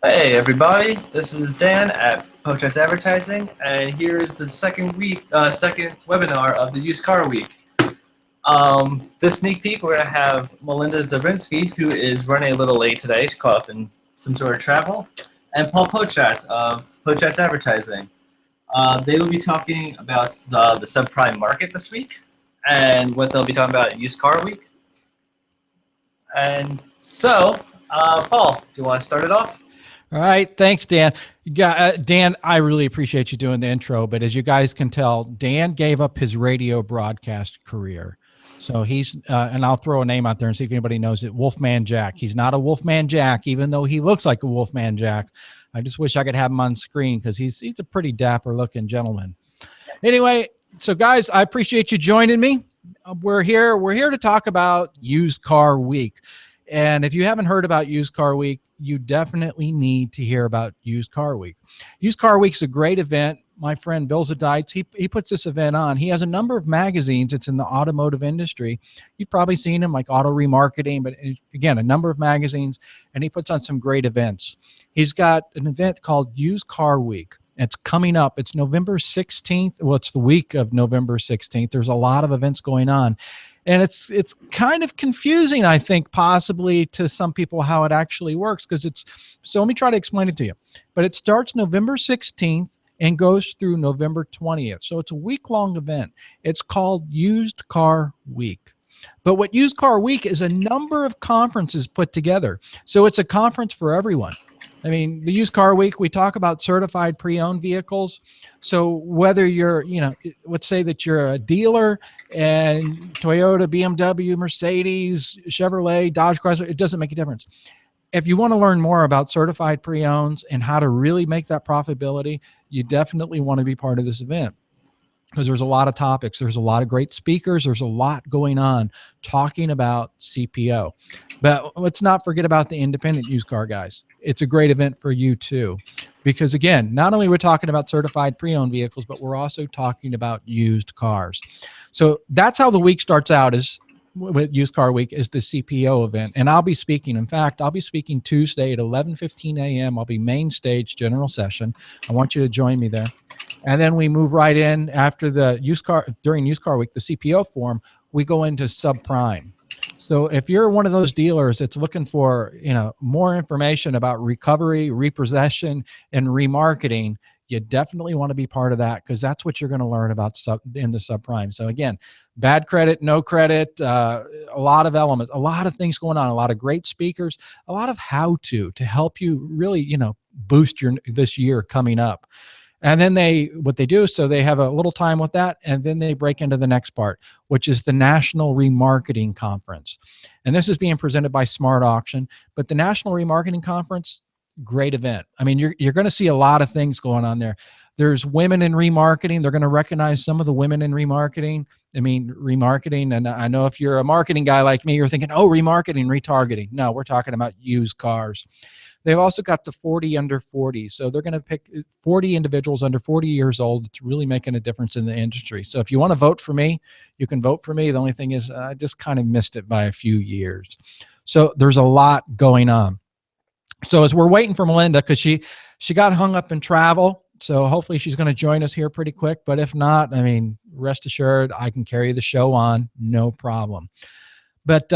Hey everybody, this is Dan at Poachers Advertising, and here is the second webinar of the Used Car Week. This sneak peek, we're gonna have Melinda Zabritski, who is running a little late today. She's caught up in some sort of travel, and Paul Pochatz of Pochatz Advertising. They will be talking about the subprime market this week, and what they'll be talking about at Used Car Week. And so, Paul, do you want to start it off? All right. Thanks, Dan. Dan, I really appreciate you doing the intro, but as you guys can tell, Dan gave up his radio broadcast career. So he's, and I'll throw a name out there and see if anybody knows it, Wolfman Jack. He's not a Wolfman Jack, even though he looks like a Wolfman Jack. I just wish I could have him on screen because he's a pretty dapper looking gentleman. Anyway, so guys, I appreciate you joining me. We're here to talk about Used Car Week. And if you haven't heard about Used Car Week, you definitely need to hear about Used Car Week. Used Car Week is a great event. My friend Bill Zadites, he puts this event on. He has a number of magazines. It's in the automotive industry. You've probably seen him, like Auto Remarketing, but again, a number of magazines, and he puts on some great events. He's got an event called Used Car Week. It's coming up. It's November 16th. Well, it's the week of November 16th. There's a lot of events going on. And it's kind of confusing, I think, possibly to some people how it actually works, because so let me try to explain it to you. But it starts November 16th and goes through November 20th. So it's a week-long event. It's called Used Car Week. But what Used Car Week is a number of conferences put together. So it's a conference for everyone. I mean, the Used Car Week, we talk about certified pre-owned vehicles. So whether you're, let's say that you're a dealer and Toyota, BMW, Mercedes, Chevrolet, Dodge, Chrysler, it doesn't make a difference. If you want to learn more about certified pre-owns and how to really make that profitability, you definitely want to be part of this event, because there's a lot of topics. There's a lot of great speakers. There's a lot going on talking about CPO. But let's not forget about the independent used car guys. It's a great event for you too, because again, not only we're talking about certified pre-owned vehicles, but we're also talking about used cars. So that's how the week starts out, is with Used Car Week, is the CPO event. And I'll be speaking. In fact, I'll be speaking Tuesday at 11:15 a.m. I'll be main stage general session. I want you to join me there. And then we move right in after during Used Car Week, the CPO forum, we go into subprime. So if you're one of those dealers that's looking for, more information about recovery, repossession, and remarketing, you definitely want to be part of that, because that's what you're going to learn about in the subprime. So again, bad credit, no credit, a lot of elements, a lot of things going on, a lot of great speakers, a lot of how-to help you really, boost this year coming up. And then what they do, so they have a little time with that, and then they break into the next part, which is the National Remarketing Conference. And this is being presented by Smart Auction, but the National Remarketing Conference, great event. I mean, you're going to see a lot of things going on there. There's women in remarketing. They're going to recognize some of the women in remarketing. I mean, remarketing, and I know if you're a marketing guy like me, you're thinking, oh, remarketing, retargeting. No, we're talking about used cars. They've also got the 40 under 40. So they're going to pick 40 individuals under 40 years old that's really making a difference in the industry. So if you want to vote for me, you can vote for me. The only thing is I just kind of missed it by a few years. So there's a lot going on. So as we're waiting for Melinda, because she got hung up in travel, so hopefully she's going to join us here pretty quick. But if not, I mean, rest assured, I can carry the show on, no problem. But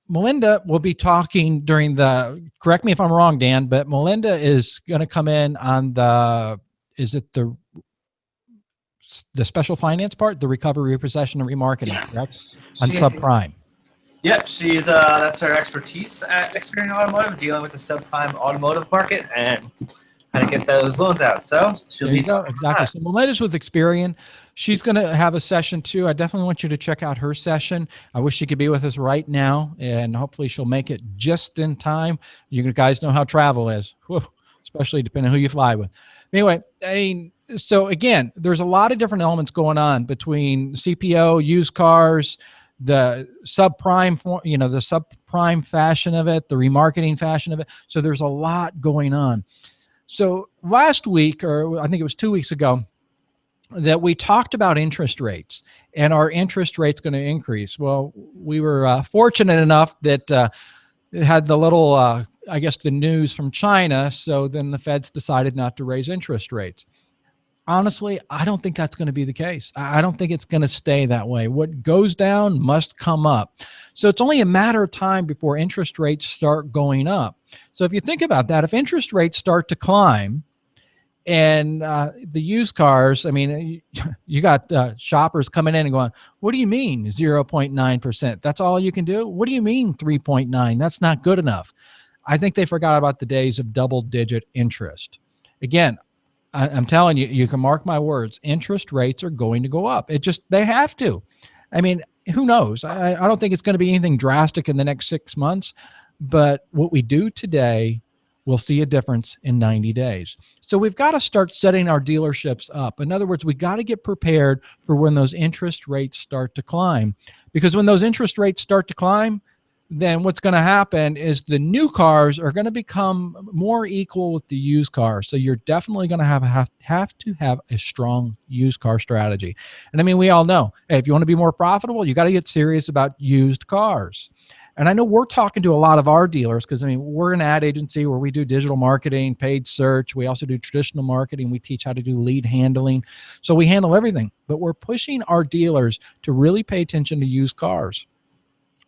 Melinda will be talking during correct me if I'm wrong, Dan, but Melinda is going to come in on the special finance part, the recovery, repossession, and remarketing, yes, correct? On subprime. Yep, that's her expertise at Experian Automotive, dealing with the subprime automotive market and how to get those loans out. So she'll be exactly. So Melinda's with Experian. She's going to have a session too. I definitely want you to check out her session. I wish she could be with us right now, and hopefully she'll make it just in time. You guys know how travel is, especially depending on who you fly with. Anyway, so again, there's a lot of different elements going on between CPO, used cars, the subprime, the subprime fashion of it, the remarketing fashion of it. So there's a lot going on. So last week, or I think it was 2 weeks ago, that we talked about interest rates, and our interest rate's going to increase. Well, we were fortunate enough that it had the little I guess, the news from China. So then the Feds decided not to raise interest rates. Honestly, I don't think that's going to be the case. I don't think it's going to stay that way. What goes down must come up. So it's only a matter of time before interest rates start going up. So if you think about that, if interest rates start to climb, and the used cars, I mean, you got shoppers coming in and going, what do you mean 0.9%? That's all you can do? What do you mean 3.9? That's not good enough. I think they forgot about the days of double-digit interest. Again, I'm telling you, you can mark my words, interest rates are going to go up. They have to. I mean, who knows? I don't think it's going to be anything drastic in the next 6 months, but what we do today, we'll see a difference in 90 days. So we've got to start setting our dealerships up. In other words, we got to get prepared for when those interest rates start to climb, because when those interest rates start to climb, then what's going to happen is the new cars are going to become more equal with the used cars. So you're definitely going to have to have a strong used car strategy. And I mean, we all know, hey, if you want to be more profitable, you got to get serious about used cars. And I know we're talking to a lot of our dealers because, I mean, we're an ad agency where we do digital marketing, paid search. We also do traditional marketing. We teach how to do lead handling. So we handle everything. But we're pushing our dealers to really pay attention to used cars.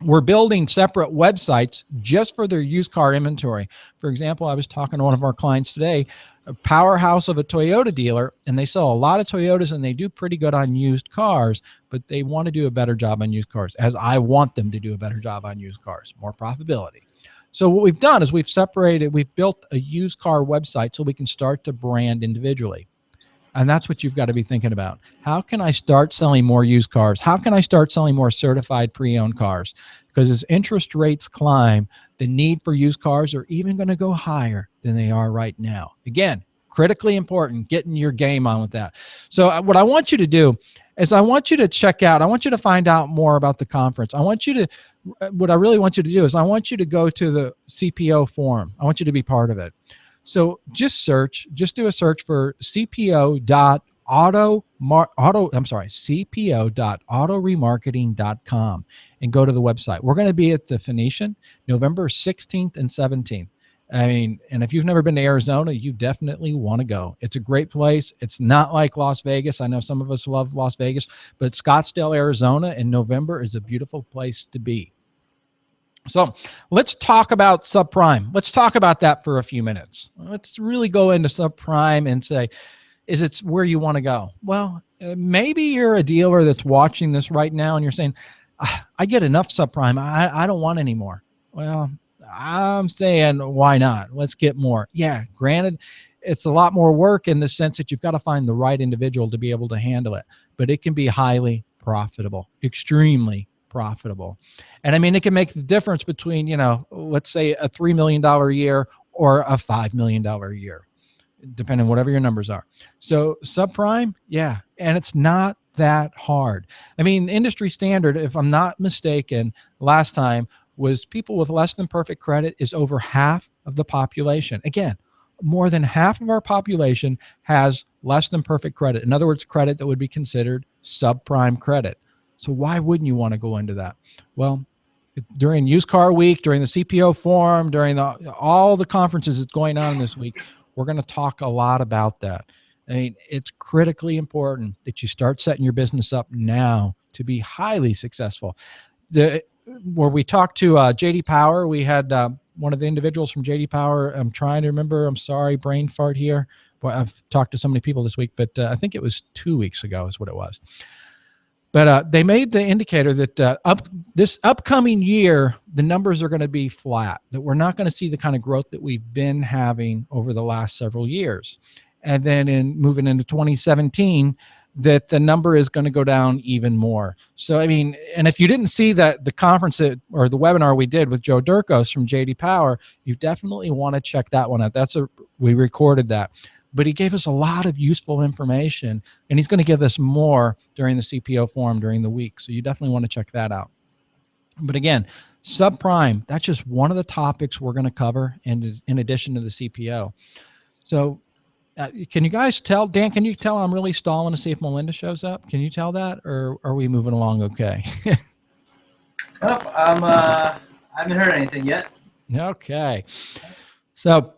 We're building separate websites just for their used car inventory. For example, I was talking to one of our clients today, a powerhouse of a Toyota dealer, and they sell a lot of Toyotas and they do pretty good on used cars, but they want to do a better job on used cars, as I want them to do a better job on used cars, more profitability. So what we've done is we've built a used car website so we can start to brand individually. And that's what you've got to be thinking about. How can I start selling more used cars? How can I start selling more certified pre-owned cars? Because as interest rates climb, the need for used cars are even going to go higher than they are right now. Again, critically important, getting your game on with that. So what I want you to do is I want you to check out, I want you to find out more about the conference. What I really want you to do is I want you to go to the CPO forum. I want you to be part of it. So just do a search for cpo.autoremarketing.com and go to the website. We're going to be at the Phoenician November 16th and 17th. I mean, and if you've never been to Arizona, you definitely want to go. It's a great place. It's not like Las Vegas. I know some of us love Las Vegas, but Scottsdale, Arizona in November is a beautiful place to be. So let's talk about subprime. Let's talk about that for a few minutes. Let's really go into subprime and say, is it where you want to go? Well, maybe you're a dealer that's watching this right now and you're saying, I get enough subprime. I don't want any more. Well, I'm saying, why not? Let's get more. Yeah, granted, it's a lot more work in the sense that you've got to find the right individual to be able to handle it, but it can be highly profitable, extremely profitable. And I mean, it can make the difference between, let's say a $3 million a year or a $5 million a year, depending on whatever your numbers are. So subprime, yeah. And it's not that hard. I mean, industry standard, if I'm not mistaken, last time was people with less than perfect credit is over half of the population. Again, more than half of our population has less than perfect credit. In other words, credit that would be considered subprime credit. So why wouldn't you want to go into that? Well, during Used Car Week, during the CPO Forum, during all the conferences that's going on this week, we're going to talk a lot about that. I mean, it's critically important that you start setting your business up now to be highly successful. Where we talked to JD Power, we had one of the individuals from JD Power. I'm trying to remember. I'm sorry, brain fart here. But I've talked to so many people this week, but I think it was 2 weeks ago is what it was. But they made the indicator that this upcoming year, the numbers are going to be flat, that we're not going to see the kind of growth that we've been having over the last several years. And then moving into 2017, that the number is going to go down even more. So, I mean, and if you didn't see the conference or the webinar we did with Joe Durkos from JD Power, you definitely want to check that one out. We recorded that. But he gave us a lot of useful information, and he's going to give us more during the CPO forum during the week. So you definitely want to check that out. But again, subprime, that's just one of the topics we're going to cover in addition to the CPO. So can you guys tell, Dan, can you tell I'm really stalling to see if Melinda shows up? Can you tell that, or are we moving along okay? Nope, I haven't heard anything yet. Okay. So,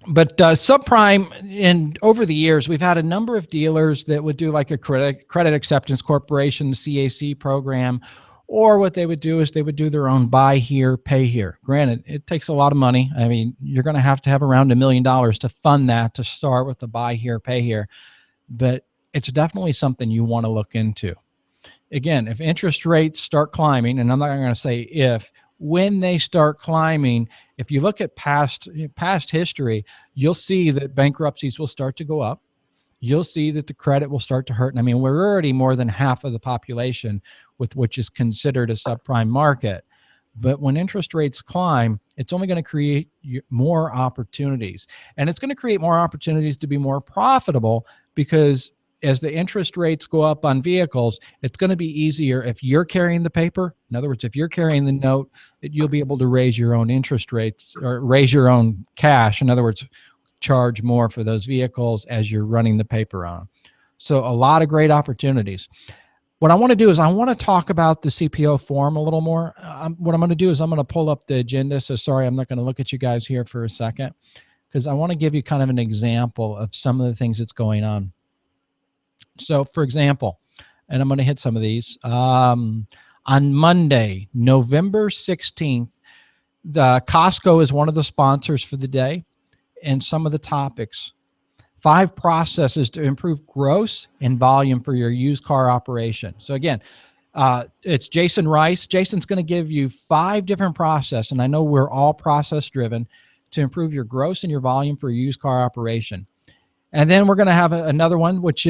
but subprime, and over the years, we've had a number of dealers that would do like a credit acceptance corporation, the CAC program, or what they would do is they would do their own buy here, pay here. Granted, it takes a lot of money. I mean, you're going to have around $1 million to fund that, to start with the buy here, pay here, but it's definitely something you want to look into. Again, if interest rates start climbing, and I'm not going to say if, when they start climbing, if you look at past history, you'll see that bankruptcies will start to go up. You'll see that the credit will start to hurt. And I mean, we're already more than half of the population with which is considered a subprime market. But when interest rates climb, it's only going to create more opportunities. And it's going to create more opportunities to be more profitable, because as the interest rates go up on vehicles, it's going to be easier if you're carrying the paper. In other words, if you're carrying the note, that you'll be able to raise your own interest rates or raise your own cash. In other words, charge more for those vehicles as you're running the paper on them. So a lot of great opportunities. What I want to do is I want to talk about the CPO form a little more. What I'm going to do is I'm going to pull up the agenda. So sorry, I'm not going to look at you guys here for a second, because I want to give you kind of an example of some of the things that's going on. So for example, and I'm going to hit some of these, on Monday, November 16th, the Costco is one of the sponsors for the day, and some of the topics: 5 processes to improve gross and volume for your used car operation. So again, it's Jason Rice. Jason's going to give you 5 different processes, and I know we're all process driven, to improve your gross and your volume for your used car operation. And then we're going to have another one, which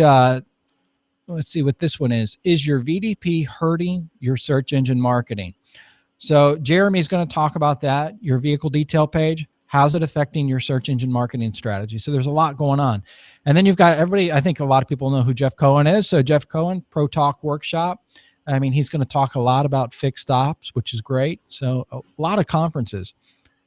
let's see what this one is your VDP hurting your search engine marketing? So Jeremy's going to talk about that, your vehicle detail page. How's it affecting your search engine marketing strategy? So there's a lot going on. And then you've got everybody, I think a lot of people know who Jeff Cohen is. So Jeff Cohen, Pro Talk Workshop. I mean, he's going to talk a lot about fixed ops, which is great. So a lot of conferences.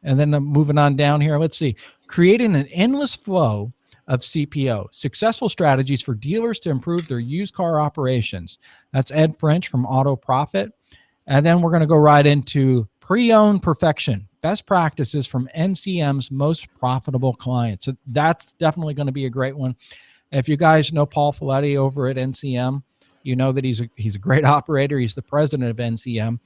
And then moving on down here, let's see, creating an endless flow of CPO, successful strategies for dealers to improve their used car operations. That's Ed French from Auto Profit. And then we're going to go right into pre-owned perfection, best practices from NCM's most profitable clients. So that's definitely going to be a great one. If you guys know Paul Folletti over at NCM, you know that he's a great operator. He's the president of NCM.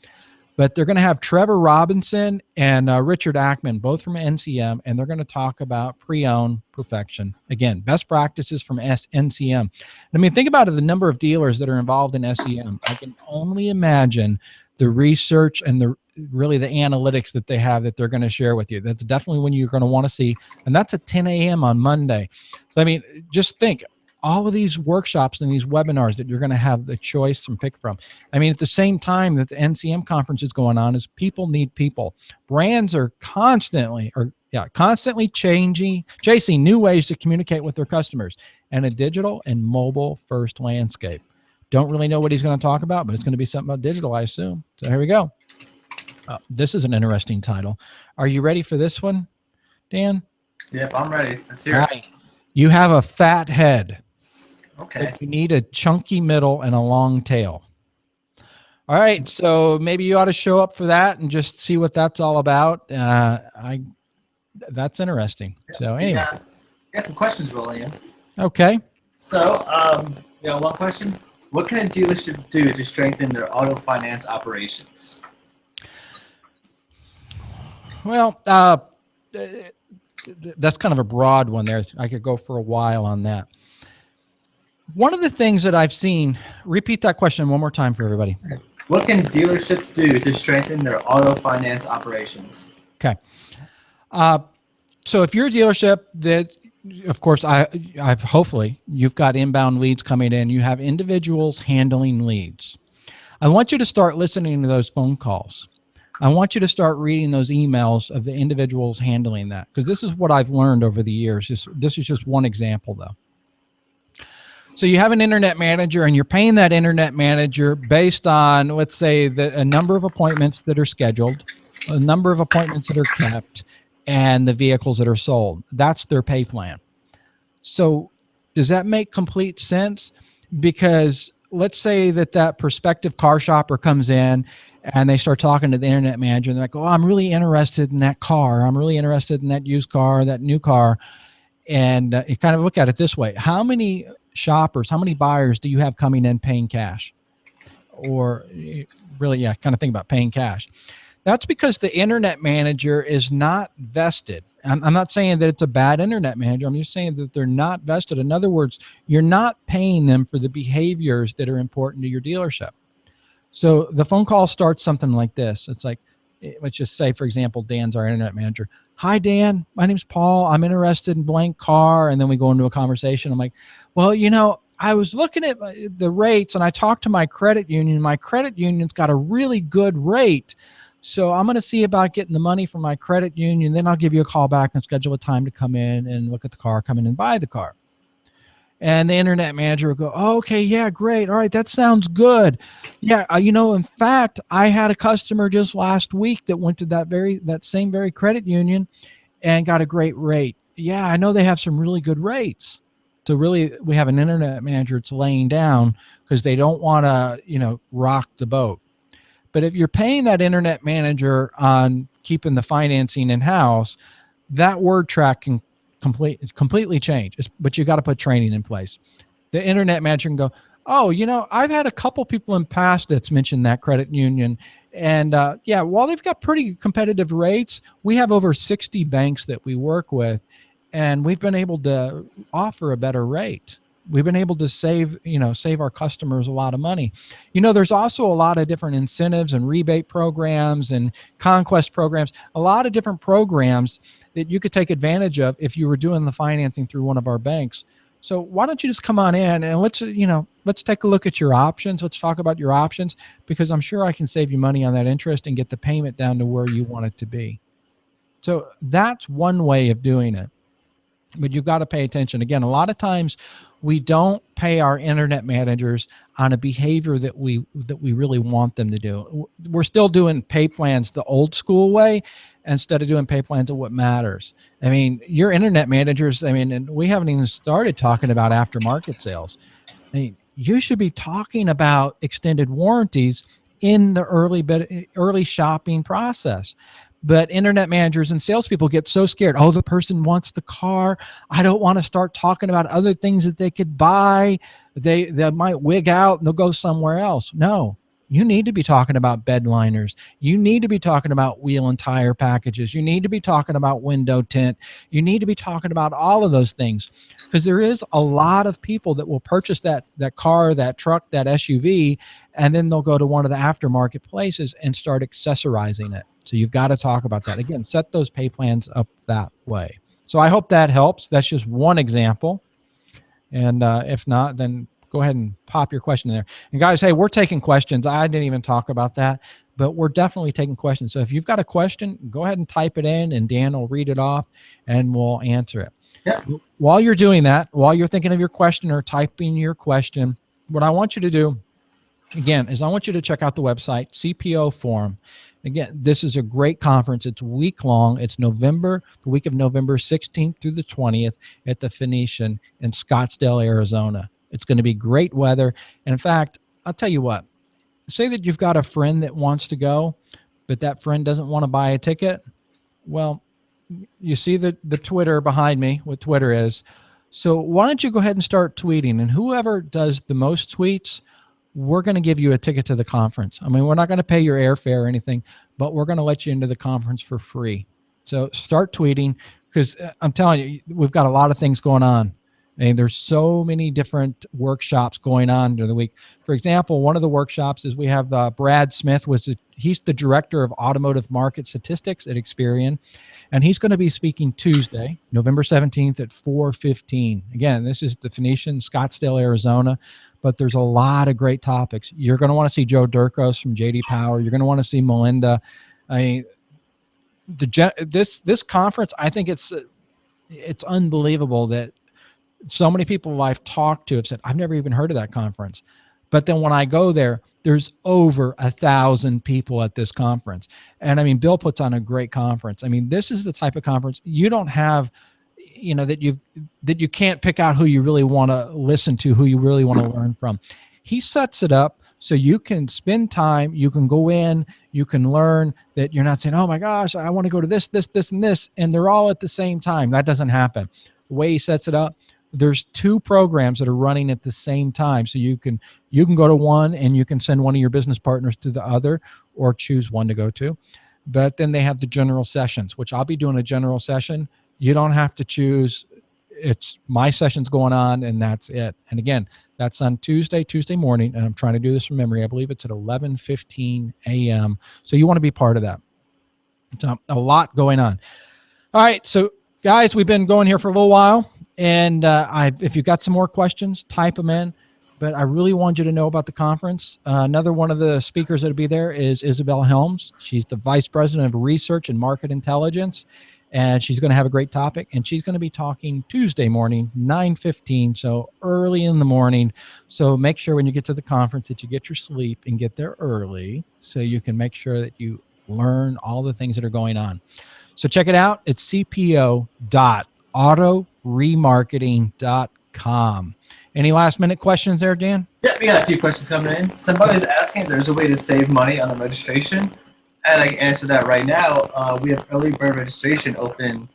But they're going to have Trevor Robinson and Richard Ackman, both from NCM, and they're going to talk about pre-owned perfection. Again, best practices from NCM. I mean, think about it, the number of dealers that are involved in SEM. I can only imagine the research and the analytics that they have that they're going to share with you. That's definitely when you're going to want to see. And that's at 10 a.m. on Monday. So, I mean, just think, all of these workshops and these webinars that you're going to have the choice and pick from. I mean, at the same time that the NCM conference is going on, is people need people. Brands are constantly chasing new ways to communicate with their customers, and a digital and mobile first landscape. Don't really know what he's going to talk about, but it's going to be something about digital, I assume. So here we go. This is an interesting title. Are you ready for this one, Dan? Yep, I'm ready. Let's hear it. You have a fat head. Okay. But you need a chunky middle and a long tail. All right, so maybe you ought to show up for that and just see what that's all about. That's interesting. So anyway, got some questions rolling in. Okay. So, one question: what can a dealership do to strengthen their auto finance operations? Well, that's kind of a broad one there. I could go for a while on that. One of the things that I've seen, repeat that question one more time for everybody. What can dealerships do to strengthen their auto finance operations? Okay. So if you're a dealership that, of course, I've hopefully you've got inbound leads coming in, you have individuals handling leads. I want you to start listening to those phone calls. I want you to start reading those emails of the individuals handling that, because this is what I've learned over the years. This is just one example, though. So you have an internet manager, and you're paying that internet manager based on, let's say, a number of appointments that are scheduled, a number of appointments that are kept, and the vehicles that are sold. That's their pay plan. So does that make complete sense? Because let's say that prospective car shopper comes in and they start talking to the internet manager and they're like, oh, I'm really interested in that car. I'm really interested in that used car, that new car. And you kind of look at it this way. How many shoppers, how many buyers do you have coming in paying cash? Or really, yeah, kind of think about paying cash. That's because the internet manager is not vested. I'm not saying that it's a bad internet manager. I'm just saying that they're not vested. In other words, you're not paying them for the behaviors that are important to your dealership. So the phone call starts something like this. It's like, let's just say, for example, Dan's our internet manager. Hi, Dan. My name's Paul. I'm interested in blank car. And then we go into a conversation. I'm like, well, I was looking at the rates and I talked to my credit union. My credit union's got a really good rate. So I'm going to see about getting the money from my credit union. Then I'll give you a call back and schedule a time to come in and look at the car, come in and buy the car. And the internet manager will go, oh, okay, yeah, great. All right, that sounds good. Yeah, in fact, I had a customer just last week that went to that same very credit union and got a great rate. Yeah, I know they have some really good rates. So really, we have an internet manager that's laying down because they don't want to, rock the boat. But if you're paying that internet manager on keeping the financing in-house, that word track can completely change. But you got to put training in place. The internet manager can go, oh, I've had a couple people in past that's mentioned that credit union. And while they've got pretty competitive rates, we have over 60 banks that we work with, and we've been able to offer a better rate. We've been able to save our customers a lot of money. There's also a lot of different incentives and rebate programs and conquest programs, a lot of different programs that you could take advantage of if you were doing the financing through one of our banks. So why don't you just come on in and let's take a look at your options. Let's talk about your options, because I'm sure I can save you money on that interest and get the payment down to where you want it to be. So that's one way of doing it. But you've got to pay attention. Again, a lot of times we don't pay our internet managers on a behavior that we really want them to do. We're still doing pay plans the old school way instead of doing pay plans of what matters. I mean, your internet managers, and we haven't even started talking about aftermarket sales. I mean, you should be talking about extended warranties in the early shopping process. But internet managers and salespeople get so scared. Oh, the person wants the car. I don't want to start talking about other things that they could buy. They might wig out and they'll go somewhere else. No, you need to be talking about bed liners. You need to be talking about wheel and tire packages. You need to be talking about window tint. You need to be talking about all of those things, because there is a lot of people that will purchase that car, that truck, that SUV, and then they'll go to one of the aftermarket places and start accessorizing it. So you've got to talk about that. Again, set those pay plans up that way. So I hope that helps. That's just one example. And if not, then go ahead and pop your question in there. And guys, hey, we're taking questions. I didn't even talk about that, but we're definitely taking questions. So if you've got a question, go ahead and type it in and Dan will read it off and we'll answer it. Yeah. While you're doing that, while you're thinking of your question or typing your question, what I want you to do, again, is I want you to check out the website, CPO Forum. Again, this is a great conference. It's week long. It's the week of November 16th through the 20th at the Phoenician in Scottsdale, Arizona. It's going to be great weather. And in fact, I'll tell you what, say that you've got a friend that wants to go, but that friend doesn't want to buy a ticket. Well, you see the Twitter behind me, what Twitter is. So why don't you go ahead and start tweeting, and whoever does the most tweets, we're going to give you a ticket to the conference. I mean, we're not going to pay your airfare or anything, but we're going to let you into the conference for free. So start tweeting, because I'm telling you, we've got a lot of things going on. And there's so many different workshops going on during the week. For example, one of the workshops is we have Brad Smith. He's the director of automotive market statistics at Experian, and he's going to be speaking Tuesday, November 17th at 4:15. Again, this is the Phoenician, Scottsdale, Arizona, but there's a lot of great topics. You're going to want to see Joe Durkos from JD Power. You're going to want to see Melinda. I mean, this conference, I think it's unbelievable that so many people I've talked to have said, I've never even heard of that conference. But then when I go there, there's over 1,000 people at this conference. And I mean, Bill puts on a great conference. I mean, this is the type of conference you don't have, that you can't pick out who you really want to listen to, who you really want to learn from. He sets it up so you can spend time, you can go in, you can learn, that you're not saying, oh my gosh, I want to go to this, and this, and they're all at the same time. That doesn't happen. The way he sets it up, there's 2 programs that are running at the same time. So you can go to one and you can send one of your business partners to the other, or choose one to go to. But then they have the general sessions, which I'll be doing a general session. You don't have to choose. It's my session's going on, and that's it. And again, that's on Tuesday morning, and I'm trying to do this from memory. I believe it's at 11:15 a.m. So you want to be part of that. So a lot going on. All right, so guys, we've been going here for a little while, and if you've got some more questions, type them in. But I really want you to know about the conference. Another one of the speakers that'll be there is Isabel Helms. She's the Vice President of Research and Market Intelligence. And she's going to have a great topic, and she's going to be talking Tuesday morning, 9:15, so early in the morning. So make sure when you get to the conference that you get your sleep and get there early, so you can make sure that you learn all the things that are going on. So check it out. It's cpo.autoremarketing.com. Any last minute questions there, Dan? Yeah, we got a few questions coming in. Somebody's asking if there's a way to save money on the registration. And I can answer that right now. We have early bird registration open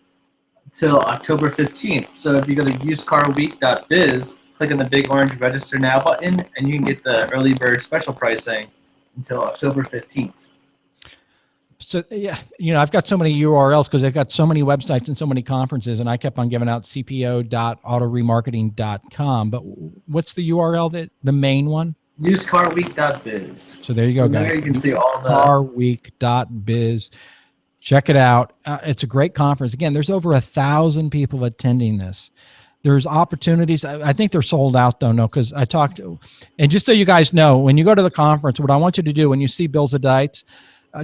till October 15th. So if you go to usedcarweek.biz, click on the big orange register now button, and you can get the early bird special pricing until October 15th. So, yeah, I've got so many URLs because I've got so many websites and so many conferences, and I kept on giving out cpo.autoremarketing.com. But what's the URL, the main one? Usedcarweek.biz. So there you go, guys. There you can see all the carweek.biz. Check it out. It's a great conference. Again, there's over 1,000 people attending this. There's opportunities. I think they're sold out though, no, because I talked to, and just so you guys know, when you go to the conference, what I want you to do when you see Bill Zadites,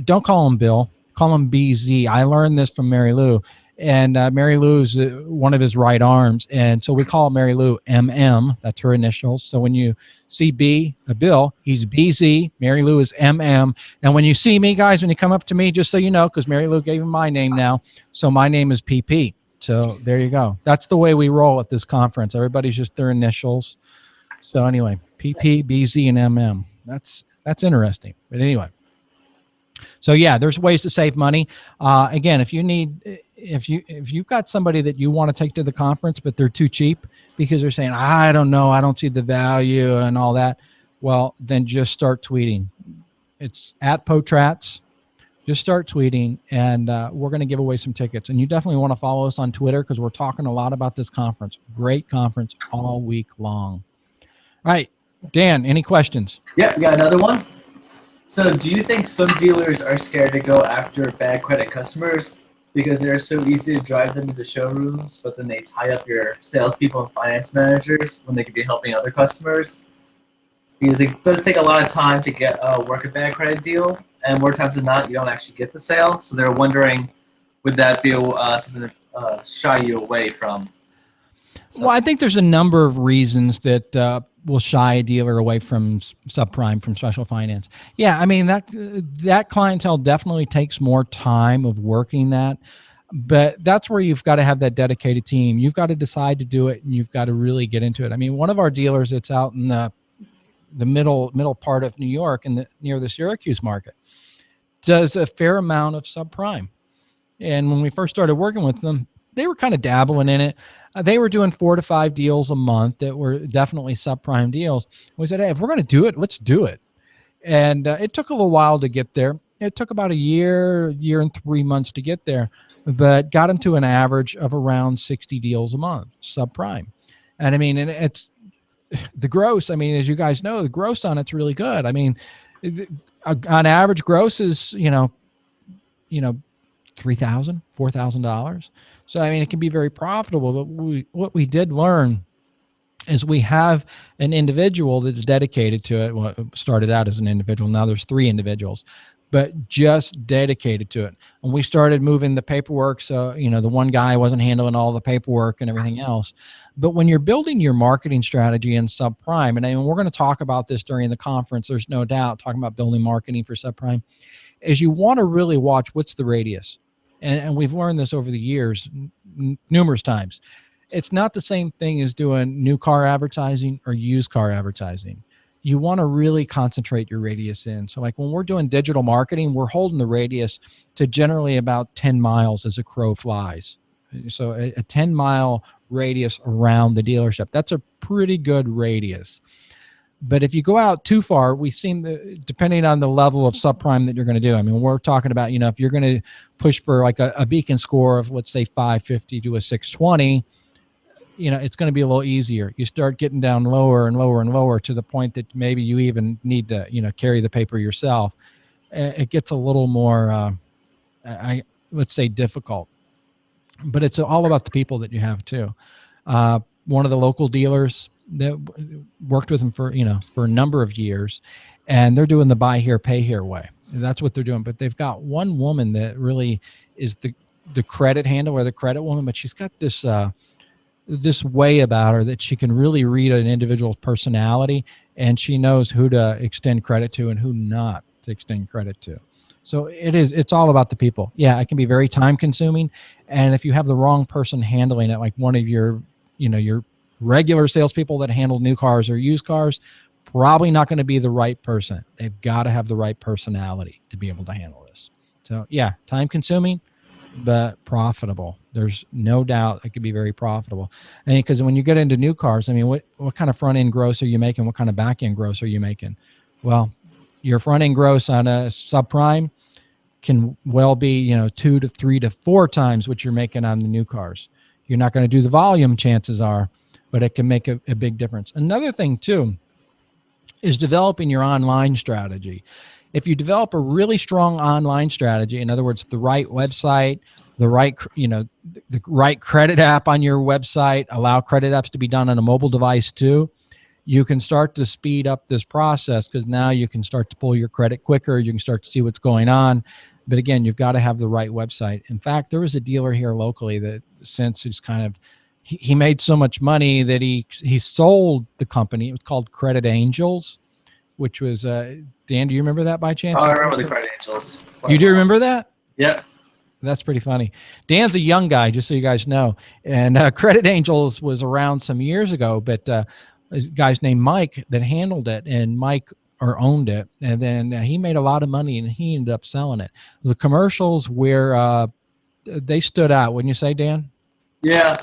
don't call him Bill, call him BZ. I learned this from Mary Lou. And Mary Lou's one of his right arms. And so we call Mary Lou MM. That's her initials. So when you see Bill, he's BZ. Mary Lou is MM. And when you see me, guys, when you come up to me, just so you know, because Mary Lou gave him my name now. So my name is PP. So there you go. That's the way we roll at this conference. Everybody's just their initials. So anyway, PP, BZ, and MM. That's interesting. But anyway. So yeah, there's ways to save money. Again, if you've got somebody that you want to take to the conference, but they're too cheap because they're saying, I don't know, I don't see the value and all that. Well, then just start tweeting. It's at Potrats. Just start tweeting, and we're going to give away some tickets. And you definitely want to follow us on Twitter because we're talking a lot about this conference. Great conference all week long. All right, Dan, any questions? Yeah, we got another one. So do you think some dealers are scared to go after bad credit customers because they're so easy to drive them into showrooms, but then they tie up your salespeople and finance managers when they could be helping other customers? Because it does take a lot of time to work a bad credit deal, and more times than not, you don't actually get the sale. So they're wondering, would that be something to shy you away from? Well, I think there's a number of reasons that will shy a dealer away from subprime, from special finance. Yeah, I mean, that clientele definitely takes more time of working that, but that's where you've got to have that dedicated team. You've got to decide to do it, and you've got to really get into it. I mean, one of our dealers that's out in the middle part of New York and near the Syracuse market does a fair amount of subprime. And when we first started working with them, they were kind of dabbling in it. They were doing 4 to 5 deals a month that were definitely subprime deals. We said, hey, if we're going to do it, let's do it. And it took a little while to get there. It took about a year and 3 months to get there, but got them to an average of around 60 deals a month, subprime. And I mean, and it's the gross. I mean, as you guys know, the gross on it's really good. I mean, on average, gross is, $3,000, $4,000. So, I mean, it can be very profitable, but what we did learn is we have an individual that's dedicated to it. Well, it started out as an individual. Now there's 3 individuals, but just dedicated to it. And we started moving the paperwork. So, the one guy wasn't handling all the paperwork and everything else. But when you're building your marketing strategy in subprime, and I mean, we're going to talk about this during the conference, there's no doubt, talking about building marketing for subprime, is you want to really watch what's the radius. And we've learned this over the years numerous times. It's not the same thing as doing new car advertising or used car advertising. you want to really concentrate your radius in. So like when we're doing digital marketing, we're holding the radius to generally about 10 miles as a crow flies. So a 10-mile radius around the dealership, that's a pretty good radius. But if you go out too far, we seem to, depending on the level of subprime that you're going to do. I mean, we're talking about, if you're going to push for like a beacon score of, let's say, 550 to a 620, it's going to be a little easier. You start getting down lower and lower and lower to the point that maybe you even need to, carry the paper yourself. It gets a little more, let's say, difficult. But it's all about the people that you have too. One of the local dealers that worked with him for a number of years, and they're doing the buy here, pay here way. That's what they're doing. But they've got one woman that really is the credit handler, or the credit woman, but she's got this this way about her that she can really read an individual's personality, and she knows who to extend credit to and who not to extend credit to. So it's all about the people. Yeah, it can be very time consuming. And if you have the wrong person handling it, like one of your regular salespeople that handle new cars or used cars, probably not going to be the right person. They've got to have the right personality to be able to handle this. So yeah, time consuming, but profitable. There's no doubt it could be very profitable. And because when you get into new cars, I mean, what kind of front end gross are you making? What kind of back end gross are you making? Well, your front end gross on a subprime can well be, 2 to 3 to 4 times what you're making on the new cars. You're not going to do the volume, chances are, but it can make a big difference. Another thing too is developing your online strategy. If you develop a really strong online strategy, in other words, the right website, the right, the right credit app on your website, allow credit apps to be done on a mobile device too, you can start to speed up this process, because now you can start to pull your credit quicker. You can start to see what's going on. But again, you've got to have the right website. In fact, there was a dealer here locally that since he's kind of, he made so much money that he sold the company. It was called Credit Angels, which was, Dan, do you remember that by chance? Oh, I remember the Credit Angels. You do remember that? Yep. That's pretty funny. Dan's a young guy, just so you guys know. And Credit Angels was around some years ago, but a guy's named Mike that handled it, and Mike owned it. And then he made a lot of money, and he ended up selling it. The commercials where they stood out, wouldn't you say, Dan? Yeah.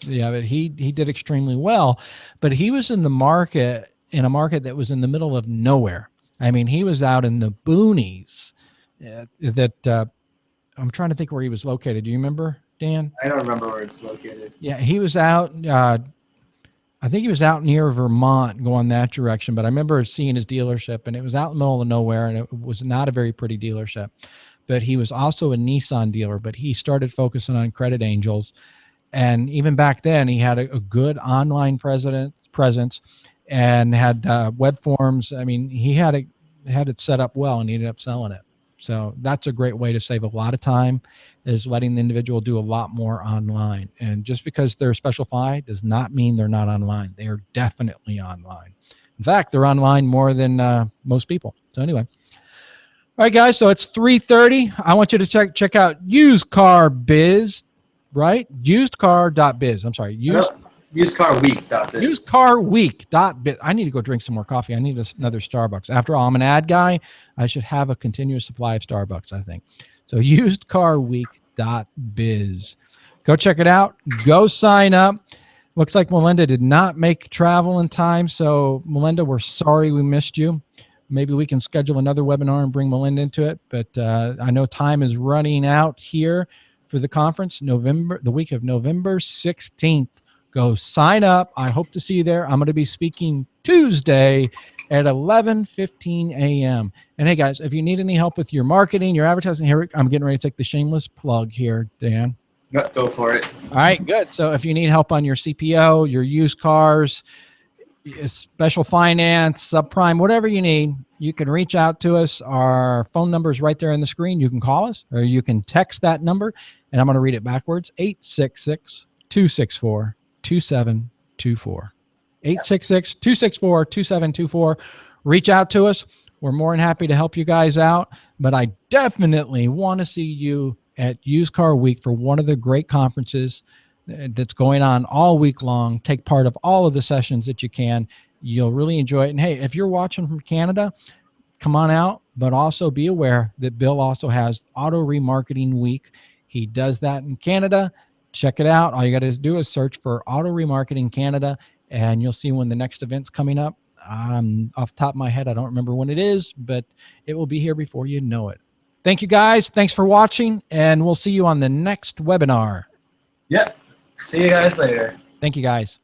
Yeah, but he did extremely well. But he was in a market that was in the middle of nowhere. I mean, he was out in the boonies. I'm trying to think where he was located. Do you remember, Dan? I don't remember where it's located. Yeah, he was out. I think he was out near Vermont, going that direction. But I remember seeing his dealership, and it was out in the middle of nowhere, and it was not a very pretty dealership. But he was also a Nissan dealer. But he started focusing on Credit Angels, and even back then, he had a good online presence, and had web forms. I mean, he had it set up well, and he ended up selling it. So that's a great way to save a lot of time, is letting the individual do a lot more online. And just because they're a special fly does not mean they're not online. They are definitely online. In fact, they're online more than most people. So anyway. All right, guys. So it's 3:30. I want you to check out Used Car Biz, right? Usedcar.biz. I'm sorry. Usedcarweek.biz. Usedcarweek.biz. I need to go drink some more coffee. I need another Starbucks. After all, I'm an ad guy. I should have a continuous supply of Starbucks, I think. So usedcarweek.biz. Go check it out. Go sign up. Looks like Melinda did not make travel in time. So Melinda, we're sorry we missed you. Maybe we can schedule another webinar and bring Melinda into it. But I know time is running out here for the conference, the week of November 16th. Go sign up. I hope to see you there. I'm going to be speaking Tuesday at 11:15 a.m. And hey, guys, if you need any help with your marketing, your advertising, here I'm getting ready to take the shameless plug here, Dan. Go for it. All right, good. So if you need help on your CPO, your used cars, special finance, subprime, whatever you need, you can reach out to us. Our phone number is right there on the screen. You can call us, or you can text that number, and I'm going to read it backwards, 866-264-2724. 866-264-2724. Reach out to us. We're more than happy to help you guys out, but I definitely want to see you at Used Car Week for one of the great conferences that's going on all week long. Take part of all of the sessions that you can. You'll really enjoy it. And hey, if you're watching from Canada, come on out, but also be aware that Bill also has Auto Remarketing Week. He does that in Canada. Check it out. All you got to do is search for Auto Remarketing Canada, and you'll see when the next event's coming up. Off the top of my head, I don't remember when it is, but it will be here before you know it. Thank you, guys. Thanks for watching, and we'll see you on the next webinar. Yep. See you guys later. Thank you, guys.